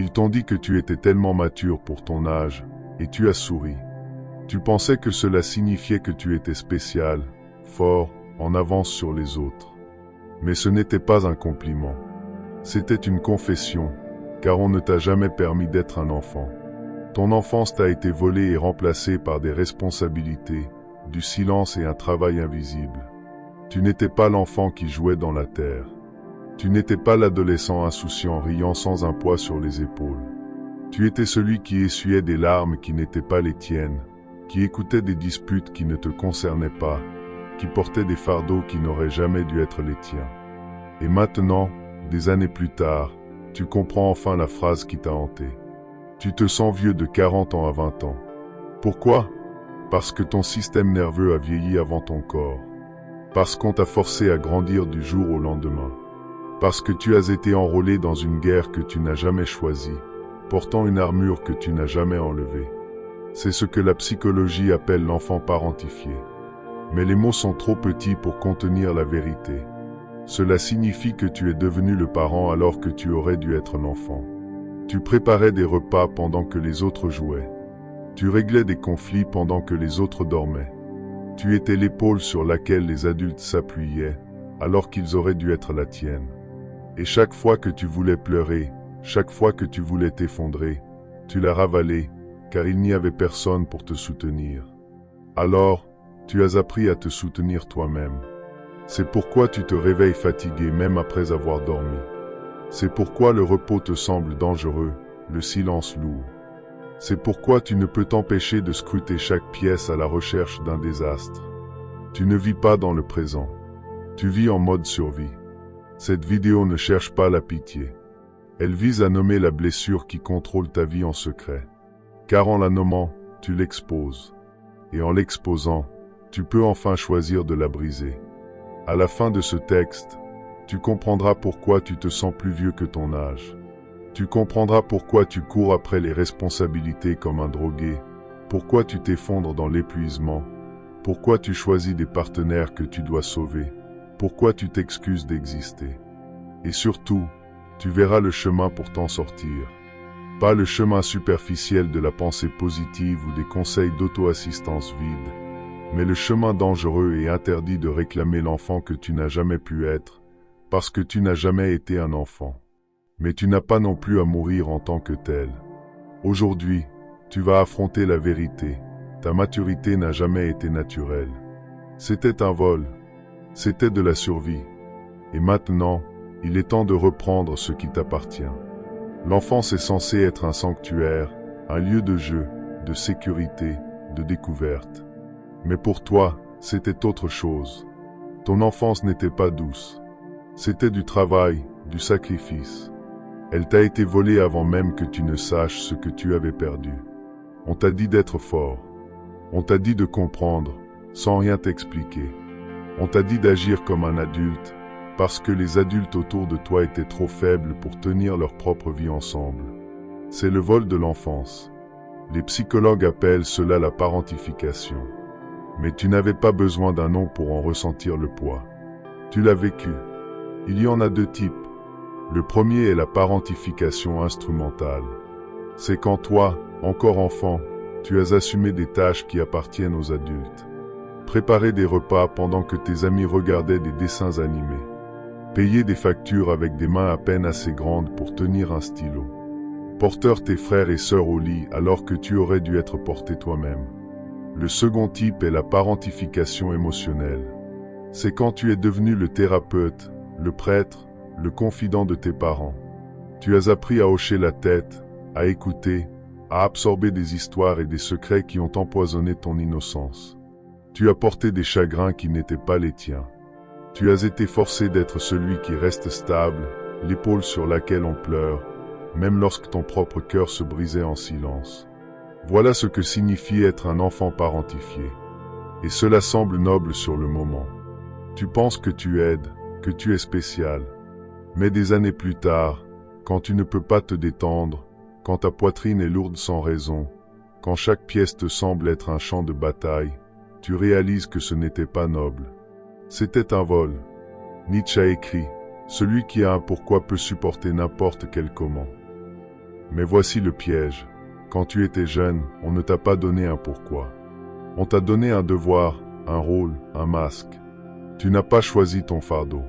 Ils t'ont dit que tu étais tellement mature pour ton âge, et tu as souri. Tu pensais que cela signifiait que tu étais spécial, fort, en avance sur les autres. Mais ce n'était pas un compliment. C'était une confession, car on ne t'a jamais permis d'être un enfant. Ton enfance t'a été volée et remplacée par des responsabilités, du silence et un travail invisible. Tu n'étais pas l'enfant qui jouait dans la terre. Tu n'étais pas l'adolescent insouciant riant sans un poids sur les épaules. Tu étais celui qui essuyait des larmes qui n'étaient pas les tiennes, qui écoutait des disputes qui ne te concernaient pas, qui portait des fardeaux qui n'auraient jamais dû être les tiens. Et maintenant, des années plus tard, tu comprends enfin la phrase qui t'a hanté. Tu te sens vieux de 40 ans à 20 ans. Pourquoi? Parce que ton système nerveux a vieilli avant ton corps. Parce qu'on t'a forcé à grandir du jour au lendemain. Parce que tu as été enrôlé dans une guerre que tu n'as jamais choisie, portant une armure que tu n'as jamais enlevée. C'est ce que la psychologie appelle l'enfant parentifié. Mais les mots sont trop petits pour contenir la vérité. Cela signifie que tu es devenu le parent alors que tu aurais dû être l'enfant. Tu préparais des repas pendant que les autres jouaient. Tu réglais des conflits pendant que les autres dormaient. Tu étais l'épaule sur laquelle les adultes s'appuyaient, alors qu'ils auraient dû être la tienne. Et chaque fois que tu voulais pleurer, chaque fois que tu voulais t'effondrer, tu la ravalais, car il n'y avait personne pour te soutenir. Alors, tu as appris à te soutenir toi-même. C'est pourquoi tu te réveilles fatigué même après avoir dormi. C'est pourquoi le repos te semble dangereux, le silence lourd. C'est pourquoi tu ne peux t'empêcher de scruter chaque pièce à la recherche d'un désastre. Tu ne vis pas dans le présent. Tu vis en mode survie. Cette vidéo ne cherche pas la pitié. Elle vise à nommer la blessure qui contrôle ta vie en secret. Car en la nommant, tu l'exposes. Et en l'exposant, tu peux enfin choisir de la briser. À la fin de ce texte, tu comprendras pourquoi tu te sens plus vieux que ton âge. Tu comprendras pourquoi tu cours après les responsabilités comme un drogué, pourquoi tu t'effondres dans l'épuisement, pourquoi tu choisis des partenaires que tu dois sauver, pourquoi tu t'excuses d'exister. Et surtout, tu verras le chemin pour t'en sortir. Pas le chemin superficiel de la pensée positive ou des conseils d'auto-assistance vide, mais le chemin dangereux et interdit de réclamer l'enfant que tu n'as jamais pu être, parce que tu n'as jamais été un enfant. Mais tu n'as pas non plus à mourir en tant que tel. Aujourd'hui, tu vas affronter la vérité. Ta maturité n'a jamais été naturelle. C'était un vol. C'était de la survie. Et maintenant, il est temps de reprendre ce qui t'appartient. L'enfance est censée être un sanctuaire, un lieu de jeu, de sécurité, de découverte. Mais pour toi, c'était autre chose. Ton enfance n'était pas douce. C'était du travail, du sacrifice. Elle t'a été volée avant même que tu ne saches ce que tu avais perdu. On t'a dit d'être fort. On t'a dit de comprendre, sans rien t'expliquer. On t'a dit d'agir comme un adulte, parce que les adultes autour de toi étaient trop faibles pour tenir leur propre vie ensemble. C'est le vol de l'enfance. Les psychologues appellent cela la parentification. Mais tu n'avais pas besoin d'un nom pour en ressentir le poids. Tu l'as vécu. Il y en a deux types. Le premier est la parentification instrumentale. C'est quand toi, encore enfant, tu as assumé des tâches qui appartiennent aux adultes. Préparer des repas pendant que tes amis regardaient des dessins animés. Payer des factures avec des mains à peine assez grandes pour tenir un stylo. Porteur tes frères et sœurs au lit alors que tu aurais dû être porté toi-même. Le second type est la parentification émotionnelle. C'est quand tu es devenu le thérapeute, le prêtre, le confident de tes parents. Tu as appris à hocher la tête, à écouter, à absorber des histoires et des secrets qui ont empoisonné ton innocence. Tu as porté des chagrins qui n'étaient pas les tiens. Tu as été forcé d'être celui qui reste stable, l'épaule sur laquelle on pleure, même lorsque ton propre cœur se brisait en silence. Voilà ce que signifie être un enfant parentifié. Et cela semble noble sur le moment. Tu penses que tu aides, que tu es spécial. Mais des années plus tard, quand tu ne peux pas te détendre, quand ta poitrine est lourde sans raison, quand chaque pièce te semble être un champ de bataille, tu réalises que ce n'était pas noble. C'était un vol. Nietzsche a écrit « Celui qui a un pourquoi peut supporter n'importe quel comment ». Mais voici le piège. Quand tu étais jeune, on ne t'a pas donné un pourquoi. On t'a donné un devoir, un rôle, un masque. Tu n'as pas choisi ton fardeau.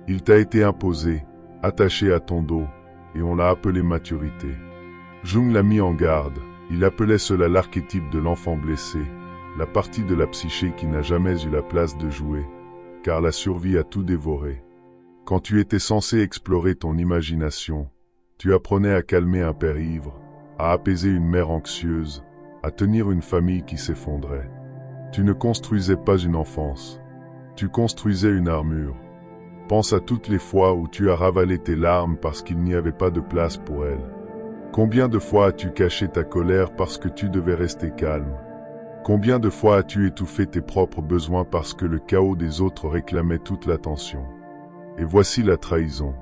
Il t'a été imposé, attaché à ton dos, et on l'a appelé maturité. Jung l'a mis en garde. Il appelait cela l'archétype de l'enfant blessé, la partie de la psyché qui n'a jamais eu la place de jouer, car la survie a tout dévoré. Quand tu étais censé explorer ton imagination, tu apprenais à calmer un père ivre, à apaiser une mère anxieuse, à tenir une famille qui s'effondrait. Tu ne construisais pas une enfance, tu construisais une armure. Pense à toutes les fois où tu as ravalé tes larmes parce qu'il n'y avait pas de place pour elles. Combien de fois as-tu caché ta colère parce que tu devais rester calme? Combien de fois as-tu étouffé tes propres besoins parce que le chaos des autres réclamait toute l'attention? Et voici la trahison.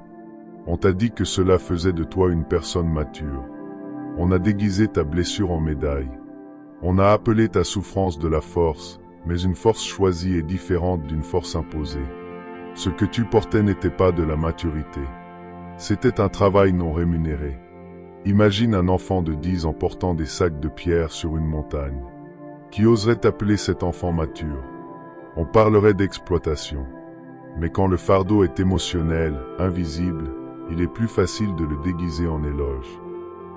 On t'a dit que cela faisait de toi une personne mature. On a déguisé ta blessure en médaille. On a appelé ta souffrance de la force, mais une force choisie est différente d'une force imposée. Ce que tu portais n'était pas de la maturité. C'était un travail non rémunéré. Imagine un enfant de 10 ans portant des sacs de pierre sur une montagne. Qui oserait appeler cet enfant mature? On parlerait d'exploitation. Mais quand le fardeau est émotionnel, invisible, il est plus facile de le déguiser en éloge.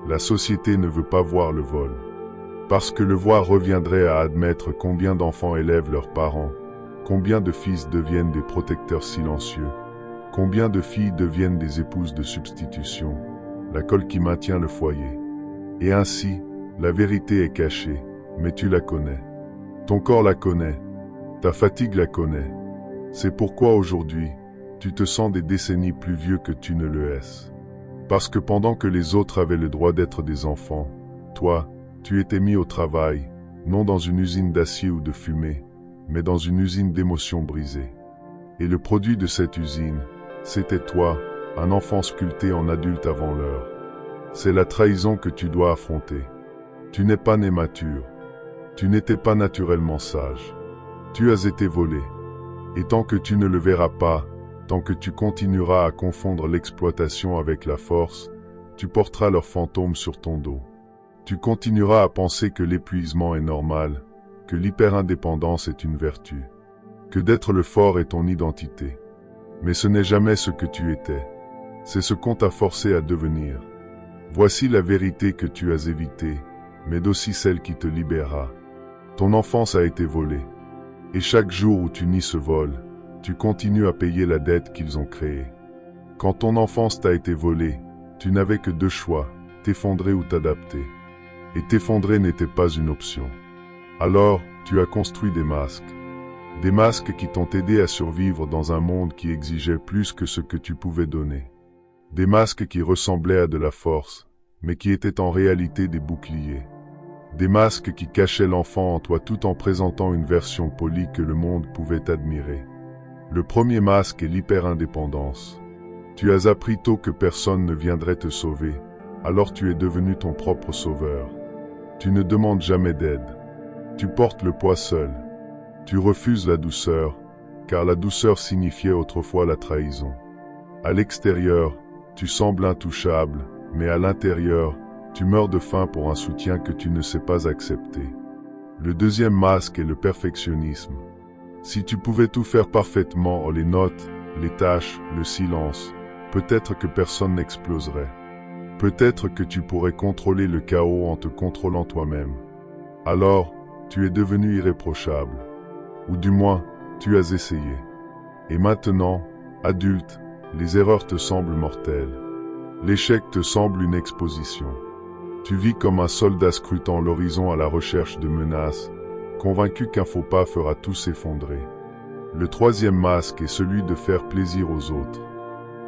La société ne veut pas voir le vol. Parce que le voir reviendrait à admettre combien d'enfants élèvent leurs parents, combien de fils deviennent des protecteurs silencieux, combien de filles deviennent des épouses de substitution, la colle qui maintient le foyer. Et ainsi, la vérité est cachée, mais tu la connais. Ton corps la connaît, ta fatigue la connaît. C'est pourquoi aujourd'hui, tu te sens des décennies plus vieux que tu ne le es. Parce que pendant que les autres avaient le droit d'être des enfants, toi, tu étais mis au travail, non dans une usine d'acier ou de fumée, mais dans une usine d'émotions brisées. Et le produit de cette usine, c'était toi, un enfant sculpté en adulte avant l'heure. C'est la trahison que tu dois affronter. Tu n'es pas né mature. Tu n'étais pas naturellement sage. Tu as été volé. Et tant que tu ne le verras pas, tant que tu continueras à confondre l'exploitation avec la force, tu porteras leurs fantômes sur ton dos. Tu continueras à penser que l'épuisement est normal, que l'hyperindépendance est une vertu, que d'être le fort est ton identité. Mais ce n'est jamais ce que tu étais. C'est ce qu'on t'a forcé à devenir. Voici la vérité que tu as évitée, mais aussi celle qui te libérera. Ton enfance a été volée. Et chaque jour où tu nies ce vol, tu continues à payer la dette qu'ils ont créée. Quand ton enfance t'a été volée, tu n'avais que deux choix, t'effondrer ou t'adapter. Et t'effondrer n'était pas une option. Alors, tu as construit des masques. Des masques qui t'ont aidé à survivre dans un monde qui exigeait plus que ce que tu pouvais donner. Des masques qui ressemblaient à de la force, mais qui étaient en réalité des boucliers. Des masques qui cachaient l'enfant en toi tout en présentant une version polie que le monde pouvait admirer. Le premier masque est l'hyperindépendance. Tu as appris tôt que personne ne viendrait te sauver, alors tu es devenu ton propre sauveur. Tu ne demandes jamais d'aide. Tu portes le poids seul. Tu refuses la douceur, car la douceur signifiait autrefois la trahison. À l'extérieur, tu sembles intouchable, mais à l'intérieur, tu meurs de faim pour un soutien que tu ne sais pas accepter. Le deuxième masque est le perfectionnisme. Si tu pouvais tout faire parfaitement, les notes, les tâches, le silence, peut-être que personne n'exploserait. Peut-être que tu pourrais contrôler le chaos en te contrôlant toi-même. Alors, tu es devenu irréprochable. Ou du moins, tu as essayé. Et maintenant, adulte, les erreurs te semblent mortelles. L'échec te semble une exposition. Tu vis comme un soldat scrutant l'horizon à la recherche de menaces, convaincu qu'un faux pas fera tout s'effondrer. Le troisième masque est celui de faire plaisir aux autres.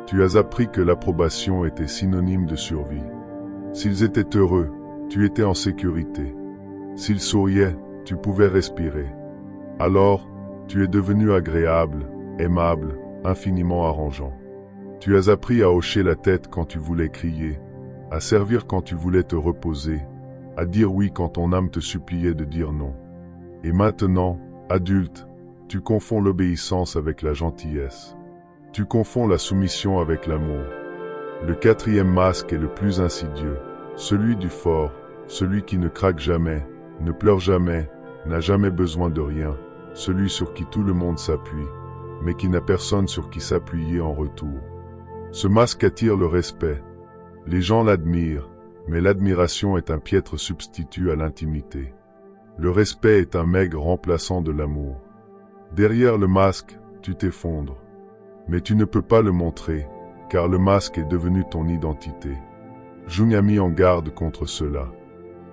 Tu as appris que l'approbation était synonyme de survie. S'ils étaient heureux, tu étais en sécurité. S'ils souriaient, tu pouvais respirer. Alors, tu es devenu agréable, aimable, infiniment arrangeant. Tu as appris à hocher la tête quand tu voulais crier, à servir quand tu voulais te reposer, à dire oui quand ton âme te suppliait de dire non. Et maintenant, adulte, tu confonds l'obéissance avec la gentillesse. Tu confonds la soumission avec l'amour. Le quatrième masque est le plus insidieux. celui du fort, celui qui ne craque jamais, ne pleure jamais, n'a jamais besoin de rien, celui sur qui tout le monde s'appuie, mais qui n'a personne sur qui s'appuyer en retour. Ce masque attire le respect. Les gens l'admirent, mais l'admiration est un piètre substitut à l'intimité. Le respect est un maigre remplaçant de l'amour. Derrière le masque, tu t'effondres. Mais tu ne peux pas le montrer, car le masque est devenu ton identité. Jung a mis en garde contre cela.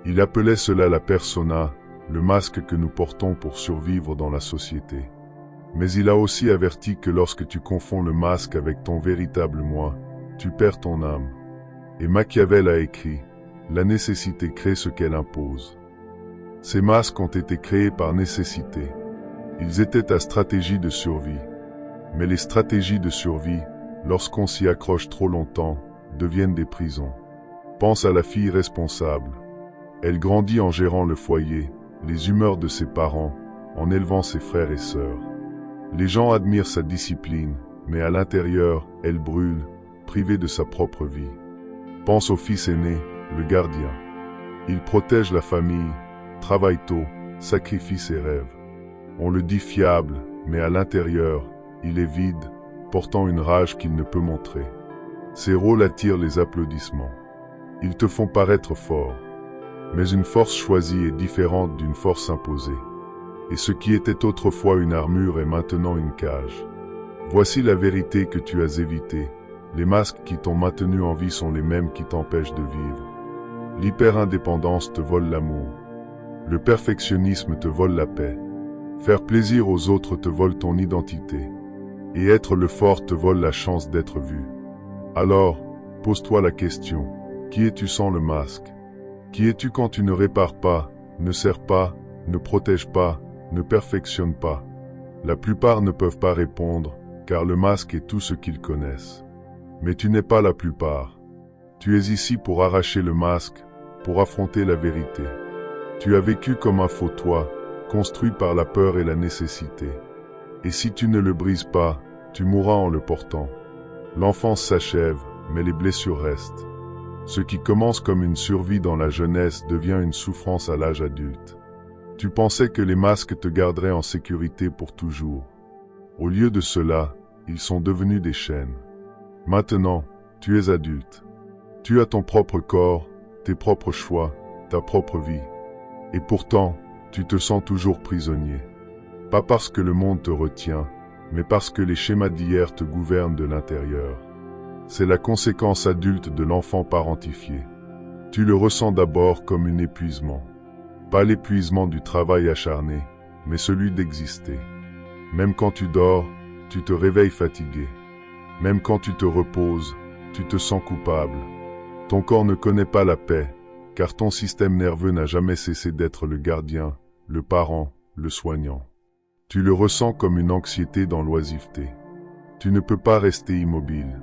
Il appelait cela la persona, le masque que nous portons pour survivre dans la société. Mais il a aussi averti que lorsque tu confonds le masque avec ton véritable moi, tu perds ton âme. Et Machiavel a écrit, la nécessité crée ce qu'elle impose. Ces masques ont été créés par nécessité. Ils étaient ta stratégie de survie. Mais les stratégies de survie, lorsqu'on s'y accroche trop longtemps, deviennent des prisons. Pense à la fille responsable. Elle grandit en gérant le foyer, les humeurs de ses parents, en élevant ses frères et sœurs. Les gens admirent sa discipline, mais à l'intérieur, elle brûle, privée de sa propre vie. Pense au fils aîné, le gardien. Il protège la famille, travaille tôt, sacrifie ses rêves. On le dit fiable, mais à l'intérieur, il est vide, portant une rage qu'il ne peut montrer. Ses rôles attirent les applaudissements. Ils te font paraître fort. Mais une force choisie est différente d'une force imposée. Et ce qui était autrefois une armure est maintenant une cage. Voici la vérité que tu as évitée. Les masques qui t'ont maintenu en vie sont les mêmes qui t'empêchent de vivre. L'hyper-indépendance te vole l'amour. Le perfectionnisme te vole la paix. Faire plaisir aux autres te vole ton identité. Et être le fort te vole la chance d'être vu. Alors, pose-toi la question, qui es-tu sans le masque? Qui es-tu quand tu ne répares pas, ne sers pas, ne protèges pas, ne perfectionnes pas? La plupart ne peuvent pas répondre, car le masque est tout ce qu'ils connaissent. Mais tu n'es pas la plupart. Tu es ici pour arracher le masque, pour affronter la vérité. Tu as vécu comme un faux toit, construit par la peur et la nécessité. Et si tu ne le brises pas, tu mourras en le portant. L'enfance s'achève, mais les blessures restent. Ce qui commence comme une survie dans la jeunesse devient une souffrance à l'âge adulte. Tu pensais que les masques te garderaient en sécurité pour toujours. Au lieu de cela, ils sont devenus des chaînes. Maintenant, tu es adulte. Tu as ton propre corps, tes propres choix, ta propre vie. Et pourtant, tu te sens toujours prisonnier. Pas parce que le monde te retient, mais parce que les schémas d'hier te gouvernent de l'intérieur. C'est la conséquence adulte de l'enfant parentifié. Tu le ressens d'abord comme un épuisement. Pas l'épuisement du travail acharné, mais celui d'exister. Même quand tu dors, tu te réveilles fatigué. Même quand tu te reposes, tu te sens coupable. Ton corps ne connaît pas la paix, car ton système nerveux n'a jamais cessé d'être le gardien, le parent, le soignant. Tu le ressens comme une anxiété dans l'oisiveté. Tu ne peux pas rester immobile.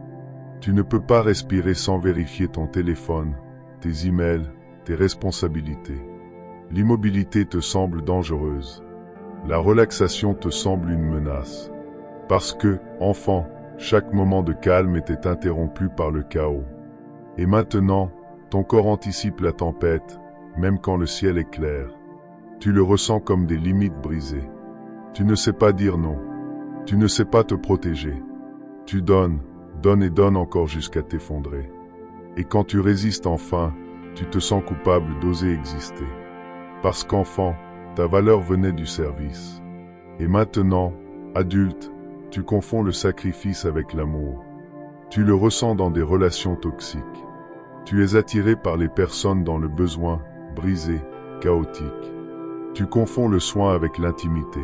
Tu ne peux pas respirer sans vérifier ton téléphone, tes emails, tes responsabilités. L'immobilité te semble dangereuse. La relaxation te semble une menace. Parce que, enfant, chaque moment de calme était interrompu par le chaos. Et maintenant, ton corps anticipe la tempête, même quand le ciel est clair. Tu le ressens comme des limites brisées. Tu ne sais pas dire non. Tu ne sais pas te protéger. Tu donnes, donnes et donnes encore jusqu'à t'effondrer. Et quand tu résistes enfin, tu te sens coupable d'oser exister. Parce qu'enfant, ta valeur venait du service. Et maintenant, adulte, tu confonds le sacrifice avec l'amour. Tu le ressens dans des relations toxiques. Tu es attiré par les personnes dans le besoin, brisé, chaotique. Tu confonds le soin avec l'intimité.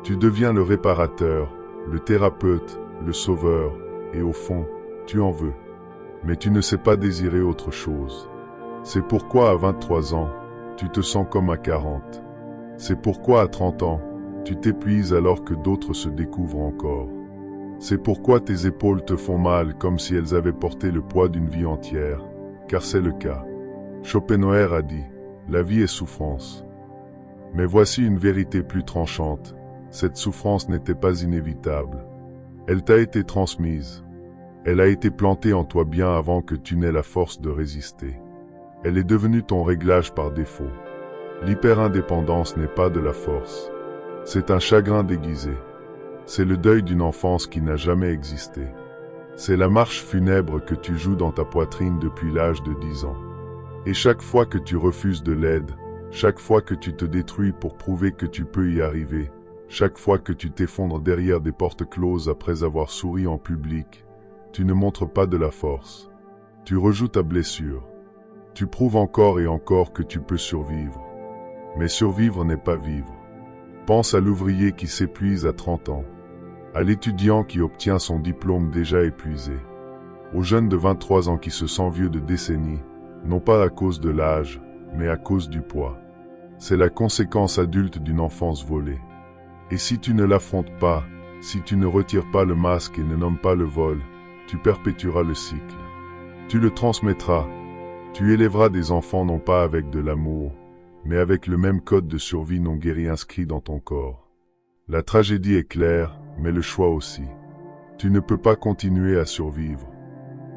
Tu deviens le réparateur, le thérapeute, le sauveur, et au fond, tu en veux. Mais tu ne sais pas désirer autre chose. C'est pourquoi à 23 ans, tu te sens comme à 40. C'est pourquoi à 30 ans, tu t'épuises alors que d'autres se découvrent encore. C'est pourquoi tes épaules te font mal comme si elles avaient porté le poids d'une vie entière, car c'est le cas. Schopenhauer a dit, la vie est souffrance. Mais voici une vérité plus tranchante, cette souffrance n'était pas inévitable. Elle t'a été transmise. Elle a été plantée en toi bien avant que tu n'aies la force de résister. Elle est devenue ton réglage par défaut. L'hyperindépendance n'est pas de la force. C'est un chagrin déguisé. C'est le deuil d'une enfance qui n'a jamais existé. C'est la marche funèbre que tu joues dans ta poitrine depuis l'âge de 10 ans. Et chaque fois que tu refuses de l'aide, chaque fois que tu te détruis pour prouver que tu peux y arriver, chaque fois que tu t'effondres derrière des portes closes après avoir souri en public, tu ne montres pas de la force. Tu rejoues ta blessure. Tu prouves encore et encore que tu peux survivre. Mais survivre n'est pas vivre. Pense à l'ouvrier qui s'épuise à 30 ans, à l'étudiant qui obtient son diplôme déjà épuisé, au jeune de 23 ans qui se sent vieux de décennies, non pas à cause de l'âge, mais à cause du poids. C'est la conséquence adulte d'une enfance volée. Et si tu ne l'affrontes pas, si tu ne retires pas le masque et ne nommes pas le vol, tu perpétueras le cycle. Tu le transmettras. Tu élèveras des enfants non pas avec de l'amour, mais avec le même code de survie non guéri inscrit dans ton corps. La tragédie est claire, mais le choix aussi. Tu ne peux pas continuer à survivre.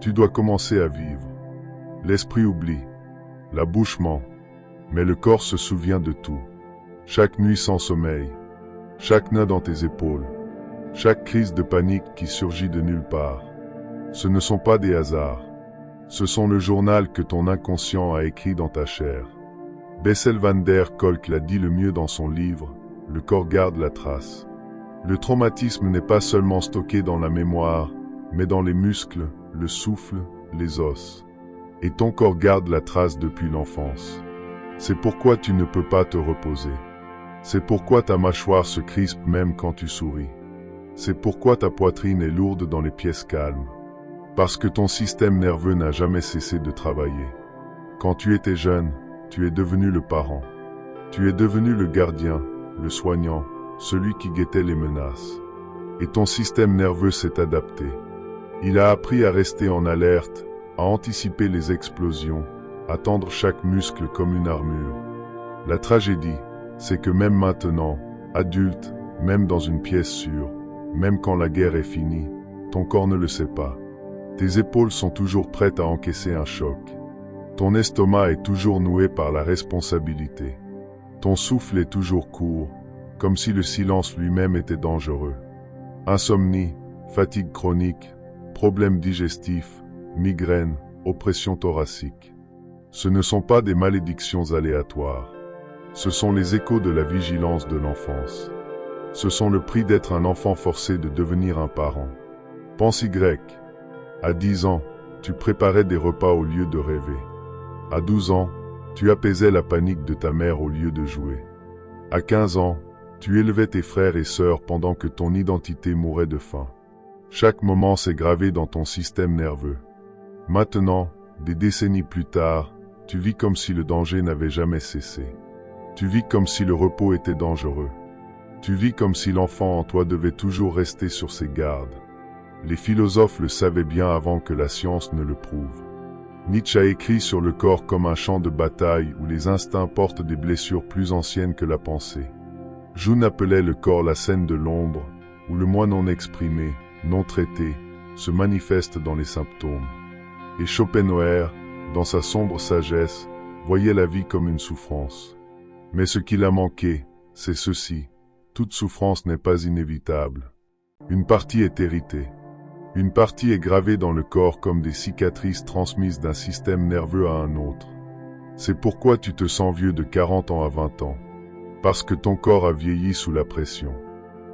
Tu dois commencer à vivre. L'esprit oublie. La bouche ment. Mais le corps se souvient de tout. Chaque nuit sans sommeil. Chaque nœud dans tes épaules. Chaque crise de panique qui surgit de nulle part. Ce ne sont pas des hasards. Ce sont le journal que ton inconscient a écrit dans ta chair. Bessel van der Kolk l'a dit le mieux dans son livre « Le corps garde la trace ». Le traumatisme n'est pas seulement stocké dans la mémoire, mais dans les muscles, le souffle, les os. Et ton corps garde la trace depuis l'enfance. C'est pourquoi tu ne peux pas te reposer. C'est pourquoi ta mâchoire se crispe même quand tu souris. C'est pourquoi ta poitrine est lourde dans les pièces calmes. Parce que ton système nerveux n'a jamais cessé de travailler. Quand tu étais jeune, tu es devenu le parent. Tu es devenu le gardien, le soignant, celui qui guettait les menaces. Et ton système nerveux s'est adapté. Il a appris à rester en alerte, à anticiper les explosions, à tendre chaque muscle comme une armure. La tragédie, c'est que même maintenant, adulte, même dans une pièce sûre, même quand la guerre est finie, ton corps ne le sait pas. Tes épaules sont toujours prêtes à encaisser un choc. Ton estomac est toujours noué par la responsabilité. Ton souffle est toujours court, comme si le silence lui-même était dangereux. Insomnie, fatigue chronique, problèmes digestifs, migraines, oppression thoracique. Ce ne sont pas des malédictions aléatoires. Ce sont les échos de la vigilance de l'enfance. Ce sont le prix d'être un enfant forcé de devenir un parent. Pense Y. À 10 ans, tu préparais des repas au lieu de rêver. À 12 ans, tu apaisais la panique de ta mère au lieu de jouer. À 15 ans, tu élevais tes frères et sœurs pendant que ton identité mourait de faim. Chaque moment s'est gravé dans ton système nerveux. Maintenant, des décennies plus tard, tu vis comme si le danger n'avait jamais cessé. Tu vis comme si le repos était dangereux. Tu vis comme si l'enfant en toi devait toujours rester sur ses gardes. Les philosophes le savaient bien avant que la science ne le prouve. Nietzsche a écrit sur le corps comme un champ de bataille où les instincts portent des blessures plus anciennes que la pensée. Jung appelait le corps la scène de l'ombre, où le moi non exprimé, non traité, se manifeste dans les symptômes. Et Schopenhauer, dans sa sombre sagesse, voyait la vie comme une souffrance. Mais ce qu'il a manqué, c'est ceci. Toute souffrance n'est pas inévitable. Une partie est héritée. Une partie est gravée dans le corps comme des cicatrices transmises d'un système nerveux à un autre. C'est pourquoi tu te sens vieux de 40 ans à 20 ans. Parce que ton corps a vieilli sous la pression.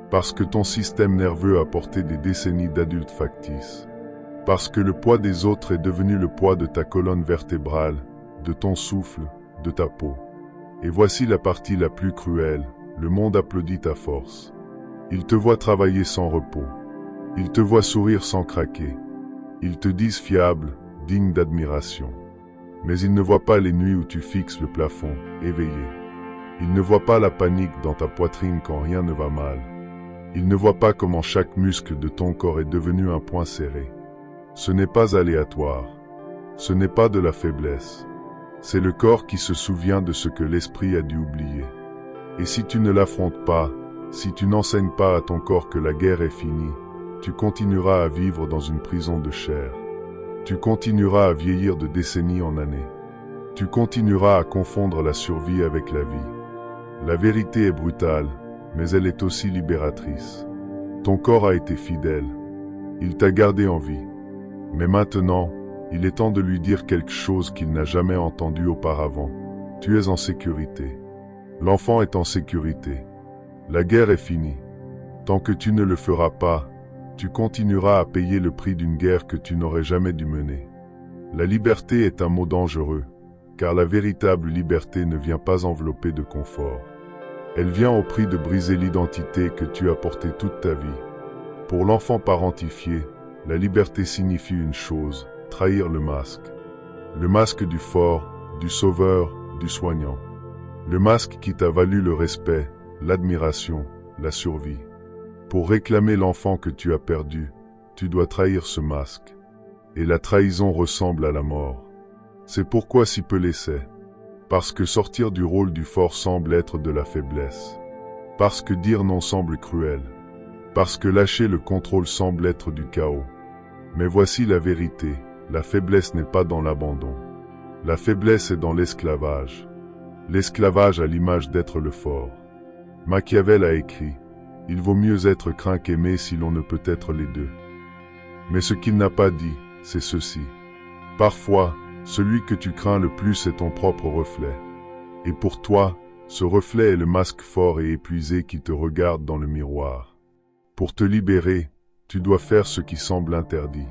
Parce que ton système nerveux a porté des décennies d'adultes factices. Parce que le poids des autres est devenu le poids de ta colonne vertébrale, de ton souffle, de ta peau. Et voici la partie la plus cruelle, le monde applaudit ta force. Il te voit travailler sans repos. Il te voit sourire sans craquer. Ils te disent fiable, digne d'admiration. Mais ils ne voient pas les nuits où tu fixes le plafond, éveillé. Ils ne voient pas la panique dans ta poitrine quand rien ne va mal. Ils ne voient pas comment chaque muscle de ton corps est devenu un point serré. Ce n'est pas aléatoire. Ce n'est pas de la faiblesse. C'est le corps qui se souvient de ce que l'esprit a dû oublier. Et si tu ne l'affrontes pas, si tu n'enseignes pas à ton corps que la guerre est finie, tu continueras à vivre dans une prison de chair. Tu continueras à vieillir de décennie en année. Tu continueras à confondre la survie avec la vie. La vérité est brutale, mais elle est aussi libératrice. Ton corps a été fidèle. Il t'a gardé en vie. Mais maintenant, il est temps de lui dire quelque chose qu'il n'a jamais entendu auparavant. Tu es en sécurité. L'enfant est en sécurité. La guerre est finie. Tant que tu ne le feras pas, tu continueras à payer le prix d'une guerre que tu n'aurais jamais dû mener. La liberté est un mot dangereux, car la véritable liberté ne vient pas enveloppée de confort. Elle vient au prix de briser l'identité que tu as portée toute ta vie. Pour l'enfant parentifié, la liberté signifie une chose, trahir le masque. Le masque du fort, du sauveur, du soignant. Le masque qui t'a valu le respect, l'admiration, la survie. Pour réclamer l'enfant que tu as perdu, tu dois trahir ce masque. Et la trahison ressemble à la mort. C'est pourquoi si peu l'essaie. Parce que sortir du rôle du fort semble être de la faiblesse. Parce que dire non semble cruel. Parce que lâcher le contrôle semble être du chaos. Mais voici la vérité, la faiblesse n'est pas dans l'abandon. La faiblesse est dans l'esclavage. L'esclavage a l'image d'être le fort. Machiavel a écrit « Il vaut mieux être craint qu'aimé si l'on ne peut être les deux ». Mais ce qu'il n'a pas dit, c'est ceci. Parfois, celui que tu crains le plus est ton propre reflet. Et pour toi, ce reflet est le masque fort et épuisé qui te regarde dans le miroir. Pour te libérer, tu dois faire ce qui semble interdit.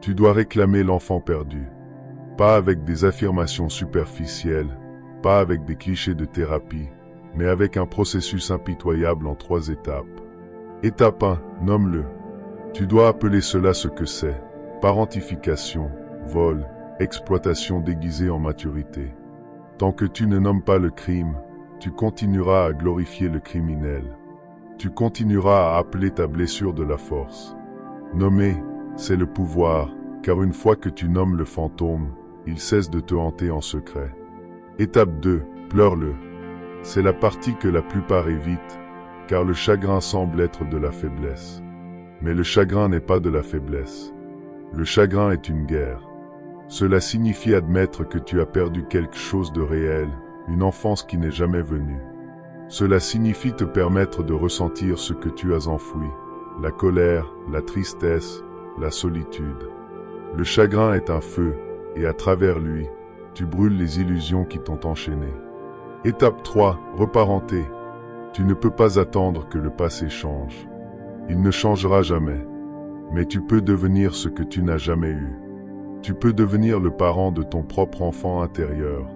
Tu dois réclamer l'enfant perdu. Pas avec des affirmations superficielles, pas avec des clichés de thérapie, mais avec un processus impitoyable en 3 étapes. Étape 1, nomme-le. Tu dois appeler cela ce que c'est. Parentification, vol, exploitation déguisée en maturité. Tant que tu ne nommes pas le crime, tu continueras à glorifier le criminel. Tu continueras à appeler ta blessure de la force. Nommer, c'est le pouvoir, car une fois que tu nommes le fantôme, il cesse de te hanter en secret. Étape 2, pleure-le. C'est la partie que la plupart évitent, car le chagrin semble être de la faiblesse. Mais le chagrin n'est pas de la faiblesse. Le chagrin est une guerre. Cela signifie admettre que tu as perdu quelque chose de réel, une enfance qui n'est jamais venue. Cela signifie te permettre de ressentir ce que tu as enfoui, la colère, la tristesse, la solitude. Le chagrin est un feu, et à travers lui, tu brûles les illusions qui t'ont enchaîné. Étape 3, reparenter. Tu ne peux pas attendre que le passé change. Il ne changera jamais. Mais tu peux devenir ce que tu n'as jamais eu. Tu peux devenir le parent de ton propre enfant intérieur.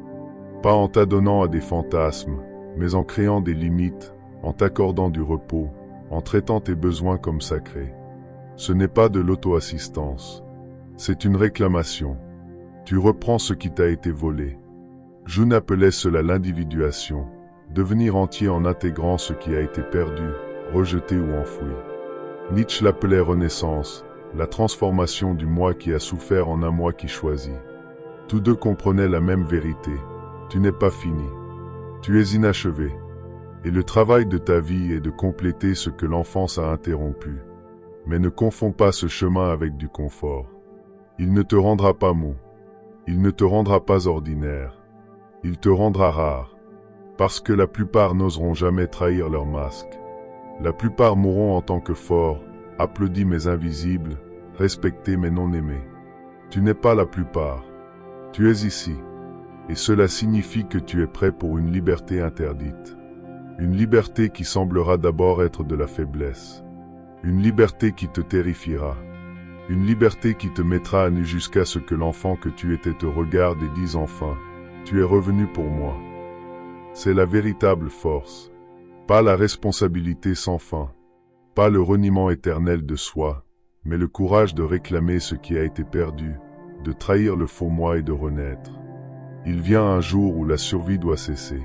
Pas en t'adonnant à des fantasmes, mais en créant des limites, en t'accordant du repos, en traitant tes besoins comme sacrés. Ce n'est pas de l'auto-assistance. C'est une réclamation. Tu reprends ce qui t'a été volé. Jung appelait cela l'individuation, devenir entier en intégrant ce qui a été perdu, rejeté ou enfoui. Nietzsche l'appelait renaissance, la transformation du moi qui a souffert en un moi qui choisit. Tous deux comprenaient la même vérité. Tu n'es pas fini. Tu es inachevé. Et le travail de ta vie est de compléter ce que l'enfance a interrompu. Mais ne confonds pas ce chemin avec du confort. Il ne te rendra pas mou. Il ne te rendra pas ordinaire. Il te rendra rare. Parce que la plupart n'oseront jamais trahir leur masque. La plupart mourront en tant que forts, applaudis mais invisibles, respectés mais non aimés. Tu n'es pas la plupart. Tu es ici. Et cela signifie que tu es prêt pour une liberté interdite. Une liberté qui semblera d'abord être de la faiblesse. Une liberté qui te terrifiera. Une liberté qui te mettra à nu jusqu'à ce que l'enfant que tu étais te regarde et dise enfin « Tu es revenu pour moi ». C'est la véritable force. Pas la responsabilité sans fin. Pas le reniement éternel de soi, mais le courage de réclamer ce qui a été perdu, de trahir le faux moi et de renaître. Il vient un jour où la survie doit cesser.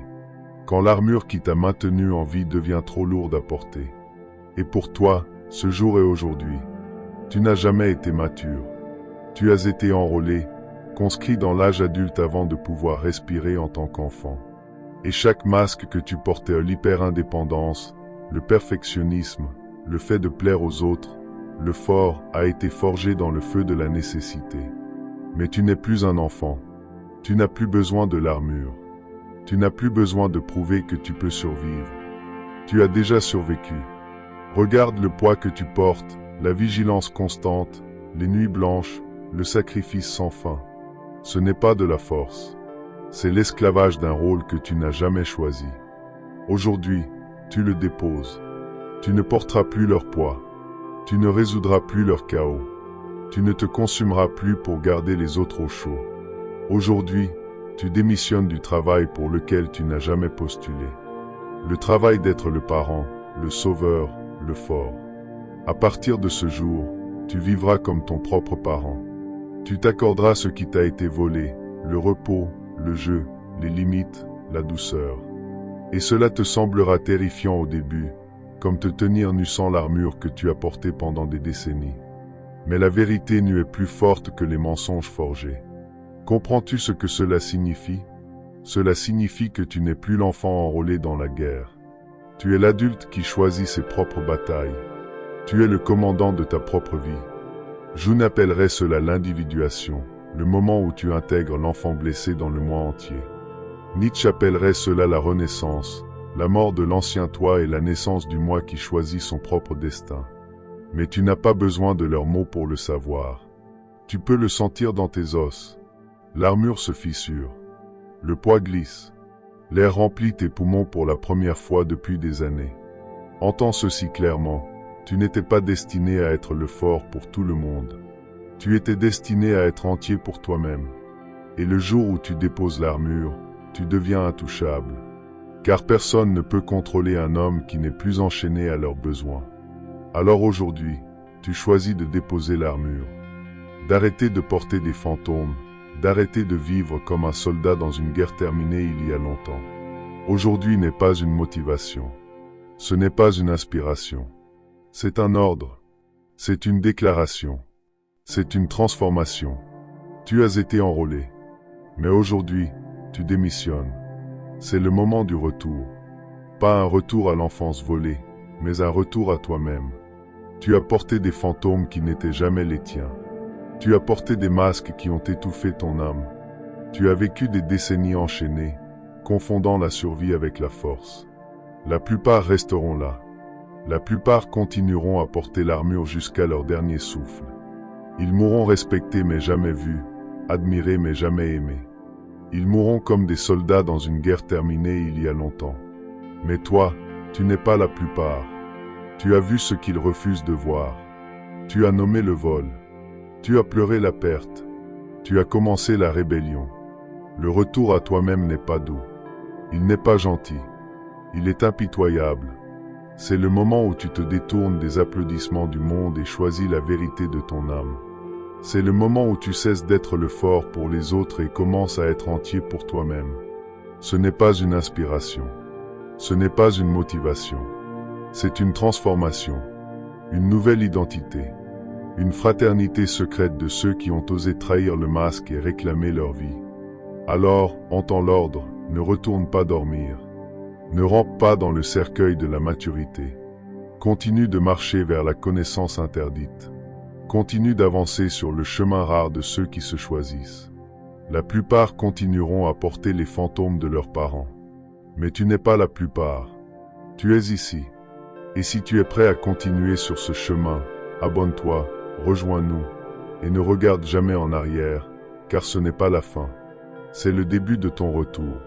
Quand l'armure qui t'a maintenu en vie devient trop lourde à porter. Et pour toi, ce jour est aujourd'hui. Tu n'as jamais été mature. Tu as été enrôlé, conscrit dans l'âge adulte avant de pouvoir respirer en tant qu'enfant. Et chaque masque que tu portais à l'hyper-indépendance, le perfectionnisme, le fait de plaire aux autres, le fort, a été forgé dans le feu de la nécessité. Mais tu n'es plus un enfant. Tu n'as plus besoin de l'armure. Tu n'as plus besoin de prouver que tu peux survivre. Tu as déjà survécu. Regarde le poids que tu portes, la vigilance constante, les nuits blanches, le sacrifice sans fin. Ce n'est pas de la force. C'est l'esclavage d'un rôle que tu n'as jamais choisi. Aujourd'hui, tu le déposes. Tu ne porteras plus leur poids. Tu ne résoudras plus leur chaos. Tu ne te consumeras plus pour garder les autres au chaud. Aujourd'hui, tu démissionnes du travail pour lequel tu n'as jamais postulé. Le travail d'être le parent, le sauveur, le fort. À partir de ce jour, tu vivras comme ton propre parent. Tu t'accorderas ce qui t'a été volé, le repos, le jeu, les limites, la douceur. Et cela te semblera terrifiant au début, comme te tenir nu sans l'armure que tu as portée pendant des décennies. Mais la vérité nue est plus forte que les mensonges forgés. Comprends-tu ce que cela signifie? Cela signifie que tu n'es plus l'enfant enrôlé dans la guerre. Tu es l'adulte qui choisit ses propres batailles. Tu es le commandant de ta propre vie. Jung appellerait cela l'individuation, le moment où tu intègres l'enfant blessé dans le moi entier. Nietzsche appellerait cela la renaissance, la mort de l'ancien toi et la naissance du moi qui choisit son propre destin. Mais tu n'as pas besoin de leurs mots pour le savoir. Tu peux le sentir dans tes os. L'armure se fissure. Le poids glisse. L'air remplit tes poumons pour la première fois depuis des années. Entends ceci clairement. Tu n'étais pas destiné à être le fort pour tout le monde. Tu étais destiné à être entier pour toi-même. Et le jour où tu déposes l'armure, tu deviens intouchable. Car personne ne peut contrôler un homme qui n'est plus enchaîné à leurs besoins. Alors aujourd'hui, tu choisis de déposer l'armure. D'arrêter de porter des fantômes, d'arrêter de vivre comme un soldat dans une guerre terminée il y a longtemps. Aujourd'hui n'est pas une motivation. Ce n'est pas une inspiration. C'est un ordre. C'est une déclaration. C'est une transformation. Tu as été enrôlé. Mais aujourd'hui, tu démissionnes. C'est le moment du retour. Pas un retour à l'enfance volée, mais un retour à toi-même. Tu as porté des fantômes qui n'étaient jamais les tiens. Tu as porté des masques qui ont étouffé ton âme. Tu as vécu des décennies enchaînées, confondant la survie avec la force. La plupart resteront là. La plupart continueront à porter l'armure jusqu'à leur dernier souffle. Ils mourront respectés mais jamais vus, admirés mais jamais aimés. Ils mourront comme des soldats dans une guerre terminée il y a longtemps. Mais toi, tu n'es pas la plupart. Tu as vu ce qu'ils refusent de voir. Tu as nommé le vol. Tu as pleuré la perte. Tu as commencé la rébellion. Le retour à toi-même n'est pas doux. Il n'est pas gentil. Il est impitoyable. C'est le moment où tu te détournes des applaudissements du monde et choisis la vérité de ton âme. C'est le moment où tu cesses d'être le fort pour les autres et commences à être entier pour toi-même. Ce n'est pas une inspiration. Ce n'est pas une motivation. C'est une transformation. Une nouvelle identité. Une fraternité secrète de ceux qui ont osé trahir le masque et réclamer leur vie. Alors, entends l'ordre, ne retourne pas dormir. Ne rampe pas dans le cercueil de la maturité. Continue de marcher vers la connaissance interdite. Continue d'avancer sur le chemin rare de ceux qui se choisissent. La plupart continueront à porter les fantômes de leurs parents. Mais tu n'es pas la plupart. Tu es ici. Et si tu es prêt à continuer sur ce chemin, abonne-toi, rejoins-nous, et ne regarde jamais en arrière, car ce n'est pas la fin. C'est le début de ton retour.